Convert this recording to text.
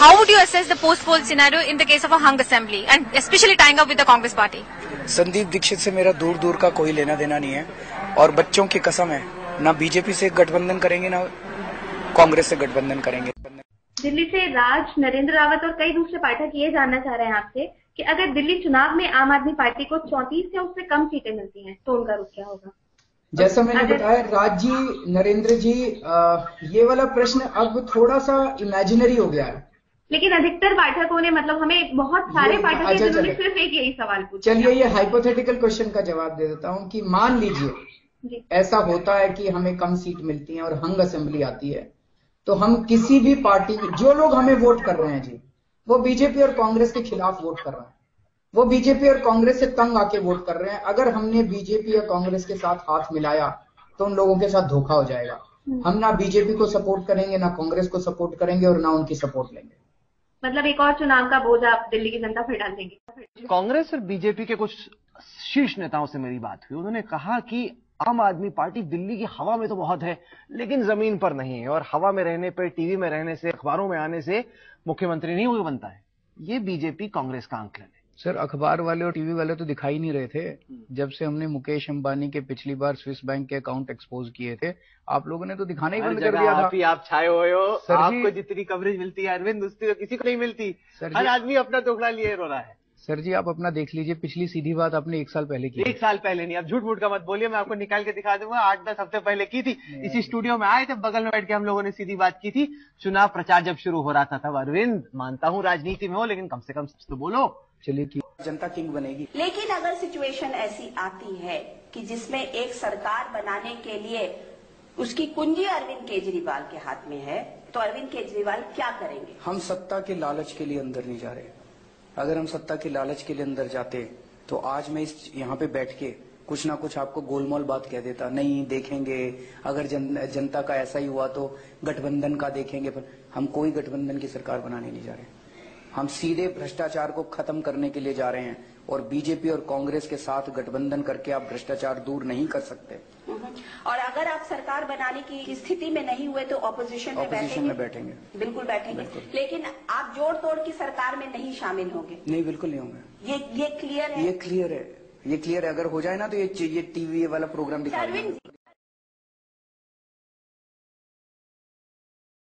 how would you assess the post-poll scenario in the case of a hung assembly and especially tying up with the Congress party? Sandeep Dikshit से मेरा दूर दूर का कोई लेना देना नहीं है और बच्चों की कसम है, ना बीजेपी से गठबंधन करेंगे ना कांग्रेस से गठबंधन करेंगे। दिल्ली से राज, नरेंद्र रावत और कई दूसरे पाठक ये जानना चाह रहे हैं आपसे कि अगर दिल्ली चुनाव में आम आदमी पार्टी को 34 या उससे कम सीटें मिलती हैं तो उनका रुख क्या होगा? जैसा मैंने बताया राज जी, नरेंद्र जी, ये वाला प्रश्न अब थोड़ा सा इमेजिनरी हो गया है, लेकिन अधिकतर पाठकों ने मतलब हमें बहुत सारे पाठक जिन्होंने सिर्फ एक यही सवाल पूछा। चलिए ये हाइपोथेटिकल क्वेश्चन का जवाब दे देता हूं कि मान लीजिए ऐसा होता है कि हमें कम सीट मिलती है और हंग असेंबली आती है, तो हम किसी भी पार्टी, जो लोग हमें वोट कर रहे हैं जी, वो बीजेपी और कांग्रेस के खिलाफ वोट कर रहे हैं, वो बीजेपी और कांग्रेस से तंग आके वोट कर रहे हैं। अगर हमने बीजेपी या कांग्रेस के साथ हाथ मिलाया तो उन लोगों के साथ धोखा हो जाएगा। हम ना बीजेपी को सपोर्ट करेंगे, ना कांग्रेस को सपोर्ट करेंगे और ना उनकी सपोर्ट लेंगे। मतलब एक और चुनाव का बोझ आप दिल्ली की जनता पर डाल देंगे? कांग्रेस और बीजेपी के कुछ शीर्ष नेताओं से मेरी बात हुई, उन्होंने कहा कि आम आदमी पार्टी दिल्ली की हवा में तो बहुत है लेकिन जमीन पर नहीं है, और हवा में रहने पर, टीवी में रहने से, अखबारों में आने से मुख्यमंत्री नहीं हो बनता है। ये बीजेपी कांग्रेस का आंकलन है। सर, अखबार वाले और टीवी वाले तो दिखाई नहीं रहे थे जब से हमने मुकेश अंबानी के पिछली बार स्विस बैंक के अकाउंट एक्सपोज किए थे। आप लोगों ने तो दिखाना ही बंद कर दिया था। आप छाए हुए हो, आपको जितनी कवरेज मिलती है अरविंद, उसकी तो किसी को नहीं मिलती। हर आदमी अपना टुकड़ा लिए रो रहा है। सर जी, आप अपना देख लीजिए, पिछली सीधी बात आपने 1 साल पहले की। 1 साल पहले नहीं, आप झूठ मूठ का मत बोलिए, मैं आपको निकाल के दिखा दूंगा। 8-10 हफ्ते पहले की थी, इसी स्टूडियो में आए थे, बगल में बैठ के हम लोगों ने सीधी बात की थी। चुनाव प्रचार जब शुरू हो रहा था तब। अरविंद, मानता हूँ राजनीति में हो, लेकिन कम से कम सच तो बोलो। चलिए ठीक, जनता किंग बनेगी। लेकिन अगर सिचुएशन ऐसी आती है कि जिसमें एक सरकार बनाने के लिए उसकी कुंजी अरविंद केजरीवाल के हाथ में है, तो अरविंद केजरीवाल क्या करेंगे? हम सत्ता के लालच के लिए अंदर नहीं जा रहे। अगर हम सत्ता के लालच के लिए अंदर जाते तो आज मैं यहाँ पे बैठ के कुछ ना कुछ आपको गोलमोल बात कह देता। नहीं देखेंगे, अगर जनता का ऐसा ही हुआ तो गठबंधन का देखेंगे। पर हम कोई गठबंधन की सरकार बनाने नहीं जा रहे। हम सीधे भ्रष्टाचार को खत्म करने के लिए जा रहे हैं, और बीजेपी और कांग्रेस के साथ गठबंधन करके आप भ्रष्टाचार दूर नहीं कर सकते। और अगर आप सरकार बनाने की स्थिति में नहीं हुए तो ऑपोजिशन में बैठेंगे? बिल्कुल बैठेंगे। लेकिन आप जोड़ तोड़ की सरकार में नहीं शामिल होंगे? नहीं, बिल्कुल नहीं होंगे। ये क्लियर है? ये क्लियर है। ये क्लियर है। अगर हो जाए ना तो ये टीवी वाला प्रोग्राम दिखा।